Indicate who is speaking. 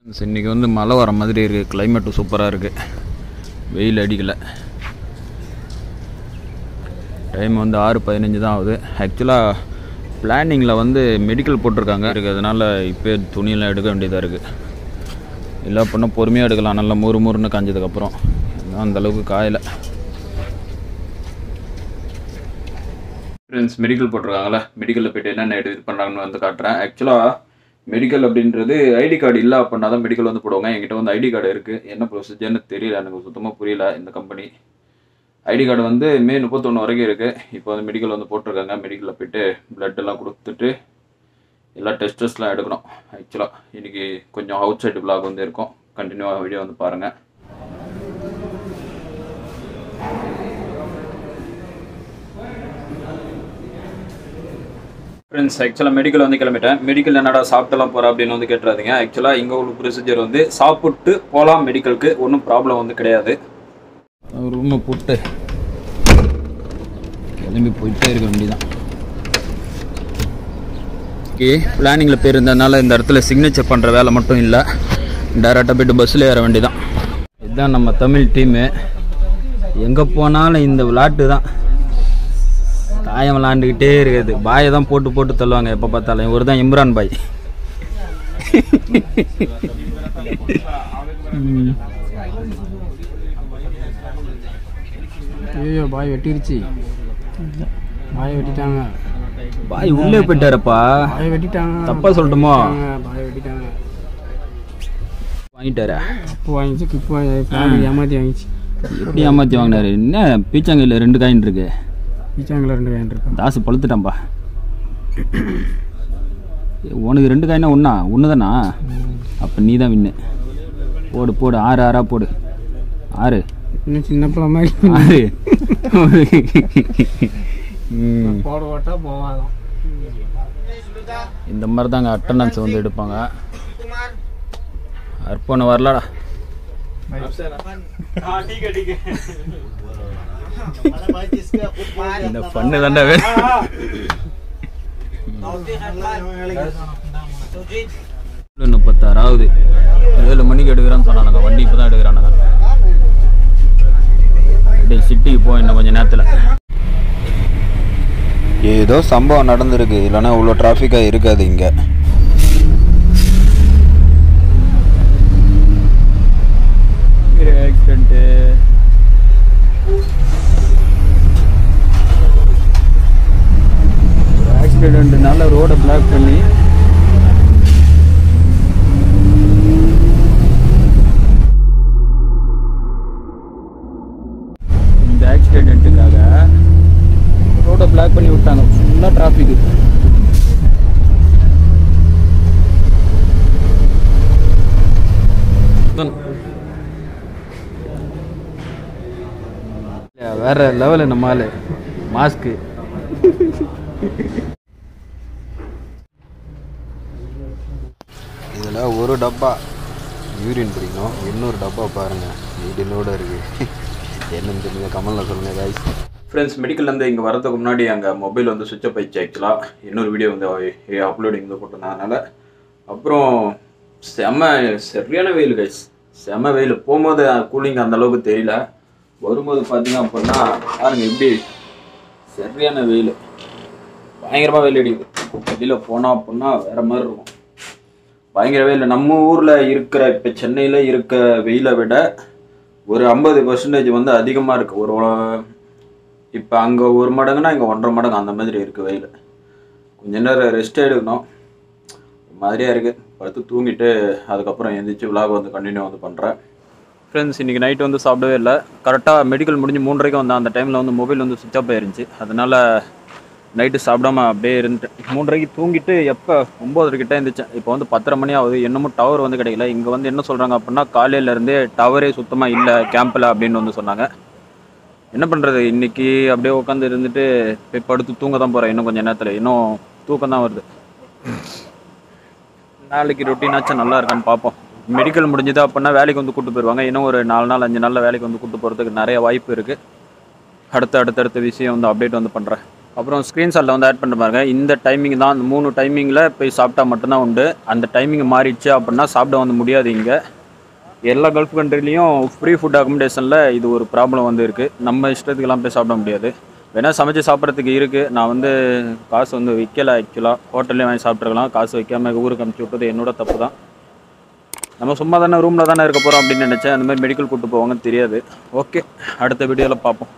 Speaker 1: இன்றைக்கி வந்து மழை வர மாதிரி இருக்குது. கிளைமேட்டு சூப்பராக இருக்குது, வெயில் அடிக்கலை. டைம் வந்து 6:15 தான் ஆகுது. ஆக்சுவலாக பிளானிங்கில் வந்து மெடிக்கல் போட்டிருக்காங்க இருக்கிறதுனால இப்போ துணியெல்லாம் எடுக்க வேண்டியதாக இருக்குது. இல்லை பண்ணால் பொறுமையாக எடுக்கலாம், நல்லா முறுமுறுன்னு காஞ்சதுக்கப்புறம். அந்தளவுக்கு காயலை. ஃப்ரெண்ட்ஸ், மெடிக்கல் போட்டிருக்காங்களே, மெடிக்கலில் போய்ட்டு என்னென்ன இது பண்ணுறாங்கன்னு வந்து காட்டுறேன். ஆக்சுவலாக மெடிக்கல் அப்படின்றது ஐடி கார்டு இல்லை அப்படின்னா தான் மெடிக்கல் வந்து போடுவாங்க. என்கிட்ட வந்து ஐடி கார்டு இருக்குது. என்ன ப்ரொசீஜர்னு தெரியல, எனக்கு சுத்தமாக புரியல. இந்த கம்பெனி ஐடி கார்டு வந்து மே 31 வரைக்கும் இருக்குது. இப்போ வந்து மெடிக்கல் வந்து போட்டிருக்காங்க. மெடிக்கலில் போய்ட்டு பிளட்டெல்லாம் கொடுத்துட்டு எல்லா டெஸ்டஸ்லாம் எடுக்கணும். ஆக்சுவலாக இன்றைக்கி கொஞ்சம் அவுட் சைடு விளாக் வந்து இருக்கும். கண்டினியூவாக வீடியோ வந்து பாருங்கள். ஃப்ரெண்ட்ஸ், ஆக்சுவலாக மெடிக்கல் வந்து கிளம்பிட்டேன். மெடிக்கல் என்னடா சாப்பிட்டலாம் போகிறேன் அப்படின்னு வந்து கேட்டுறாதீங்க. ஆக்சுவலாக இங்கே உள்ள ப்ரொசீஜர் வந்து சாப்பிட்டு போகலாம். மெடிக்கலுக்கு ஒன்றும் ப்ராப்ளம் வந்து கிடையாது. ரூமை போட்டு கிளம்பி போயிட்டே இருக்க வேண்டியதான். ஓகே, பிளானிங்கில் பேர் இருந்ததுனால இந்த இடத்துல சிக்னேச்சர் பண்ணுற வேலை மட்டும் இல்லை, டைரெக்டாக போய்ட்டு பஸ்ஸில் ஏற வேண்டியதான். இதுதான் நம்ம தமிழ் டீமு. எங்கே போனாலும் இந்த விளாட்டு தான், தாயம் விளாண்டுக்கிட்டே இருக்குது. பாயை தான் போட்டு போட்டு தள்ளுவாங்க எப்போ பார்த்தாலும். இவர் தான் இம்ரான் பாய்.
Speaker 2: ஐயோ, பாய் வெட்டிருச்சு. பாய் வெட்டிட்டாங்க.
Speaker 1: பாய் உள்ளே போயிட்டாரப்பா.
Speaker 2: பாய் வெட்டிட்டாங்க.
Speaker 1: தப்பா சொல்லட்டுமோ?
Speaker 2: பாய் வெட்டிட்டாங்க.
Speaker 1: வாங்கிட்டாரா?
Speaker 2: கிப்பு வாங்கிச்சு. கிப்பு வாங்கி ஏமாற்றி வாங்கிச்சு.
Speaker 1: எப்படி ஏமாற்றி வாங்கினாரு? என்ன பீச்சாங்கையில் 2 காயின் இருக்கு.
Speaker 2: பீச்சாங்கில் 2 காயின் இருக்கு.
Speaker 1: தாசு பழுத்துட்டான்பா. உனக்கு 2 காயினா ஒன்று தானா? அப்போ நீ தான் வின்னு. போடு போடு, 6 6 போடு. 6
Speaker 2: இன்னும் சின்ன பிள்ளை மாதிரி
Speaker 1: 6
Speaker 2: போட ஓட்டா போவாதான்.
Speaker 1: இந்த மாதிரி தாங்க அட்டண்டன்ஸ் வந்து எடுப்பாங்க. அர்ப்பணம் வரலடா. இந்த பண்ணு தாண்டா வேணும். 36 7 மணிக்கு எடுக்கிறான்னு சொன்னானுங்க. வண்டி இப்போ தான் எடுக்கிறானுங்க. அப்படியே சிட்டிக்கு போ இன்னும் கொஞ்சம் நேரத்தில். ஏதோ சம்பவம் நடந்திருக்கு, இல்லைன்னா இவ்வளோ டிராஃபிக்காக இருக்காது இங்கே. ஆக்சிடென்ட்டு ஆக்சிடென்ட்னால ரோடை பிளாக் பண்ணி இந்த ஆக்சிடென்ட்டுக்காக ரோடை பிளாக் பண்ணி விட்டாங்க. ஃபுல்லாக டிராஃபிக்கு. வேற லெவலு நம்ம ஆளு. மாஸ்க்கு இதில் ஒரு டப்பா யூரின் பிடிக்கணும். இன்னொரு டப்பா பாருங்கள் வீடினோடு இருக்குது. என்னன்னு தெரியுங்க, கமலில் சொல்லுங்கள் காய்ஸ். ஃப்ரெண்ட்ஸ், மெடிக்கல்லேருந்து இங்கே வரதுக்கு முன்னாடி அங்கே மொபைல் வந்து சுவிட்ச் ஆஃப் ஆயிடுச்சு. ஆக்சுவலாக இன்னொரு வீடியோ வந்து அப்லோடிங் வந்து போட்டிருந்ததுனால. அப்புறம் சரியான வெயில் கைஸ், செம்ம வெயில். போகும்போது கூலிங் அந்தளவுக்கு தெரியல, வரும்போது பார்த்தீங்க அப்படின்னா பாருங்கள் எப்படி சரியான வெயில். பயங்கரமாக வெயில் அடிக்குது. வெளியில் போனால் அப்படின்னா வேறு மாதிரி இருக்கும். பயங்கர வெயில். நம்ம ஊரில் இருக்கிற இப்போ சென்னையில் இருக்க வெயிலை விட ஒரு 50% வந்து அதிகமாக இருக்குது. இப்போ அங்கே 1 மடங்குனா இங்கே 1.5 மடங்கு அந்த மாதிரி இருக்குது வெயில். கொஞ்ச நேரம் ரெஸ்ட் எடுக்கணும். மாதிரியாக இருக்குது. படுத்து தூங்கிட்டு அதுக்கப்புறம் எழுந்திரிச்சு விலாக் வந்து கண்டினியூ வந்து பண்ணுறேன். ஃப்ரெண்ட்ஸ், இன்றைக்கி நைட்டு வந்து சாப்பிடவே இல்லை. கரெக்டாக மெடிக்கல் முடிஞ்சு 3:30 வந்தேன். அந்த டைமில் வந்து மொபைல் வந்து சுவிட்ச் ஆஃப் ஆயிருந்துச்சு. அதனால் நைட்டு சாப்பிடாம அப்படியே இருந்துட்டேன். 3:30 தூங்கிட்டு எப்போ 9:30 கிட்டே இருந்துச்சேன். இப்போ வந்து 10:30 மணி ஆகுது. இன்னமும் டவர் வந்து கிடைக்கல. இங்கே வந்து என்ன சொல்கிறாங்க அப்படின்னா காலையிலேருந்தே டவரே சுத்தமாக இல்லை கேம்பில் அப்படின்னு வந்து சொன்னாங்க. என்ன பண்ணுறது, இன்றைக்கி அப்படியே உட்காந்து இருந்துட்டு போய் படுத்து தூங்க தான் போகிறேன். இன்னும் கொஞ்சம் நேரத்தில் இன்னும் தூக்கம் தான் வருது. நாளைக்கு ரொட்டீனாச்சும் நல்லா இருக்கான்னு பார்ப்போம். மெடிக்கல் முடிஞ்சது அப்படின்னா வேலைக்கு வந்து கூப்பிட்டு போயிடுவாங்க. இன்னும் ஒரு 4 நாள் 5 நாளில் வேலைக்கு வந்து கூப்பிட்டு போகிறதுக்கு நிறைய வாய்ப்பு இருக்குது. அடுத்தடுத்த விஷயம் வந்து அப்டேட் வந்து பண்ணுறேன். அப்புறம் ஸ்க்ரீன்ஷாட்டில் வந்து ஆட் பண்ண பாருங்க. இந்த டைமிங் தான், அந்த 3 டைமிங்கில் போய் சாப்பிட்டா மட்டும்தான் உண்டு. அந்த டைமிங் மாறிடுச்சு அப்படின்னா சாப்பிட வந்து முடியாது. இங்கே எல்லா கல்ஃப் கண்ட்ரிலையும் ஃப்ரீ ஃபுட் அக்கமடேஷனில் இது ஒரு ப்ராப்ளம் வந்து இருக்குது. நம்ம இஷ்டத்துக்கெல்லாம் போய் சாப்பிட முடியாது. வேணால் சமைச்சு சாப்பிட்றதுக்கு இருக்குது. நான் வந்து காசு வந்து வைக்கலை. ஆக்சுவலாக ஹோட்டல்லே வாங்கி சாப்பிட்ருக்கலாம். காசு வைக்காமல் ஊருக்கு அனுப்பிச்சி விட்டது என்னோட தப்பு தான். நம்ம சும்மா தானே ரூமில் தானே இருக்க போகிறோம் அப்படின்னு நினச்சேன். அந்த மாதிரி மெடிக்கல் கூப்பிட்டு போவாங்கன்னு தெரியாது. ஓகே, அடுத்த வீடியோவில் பார்ப்போம்.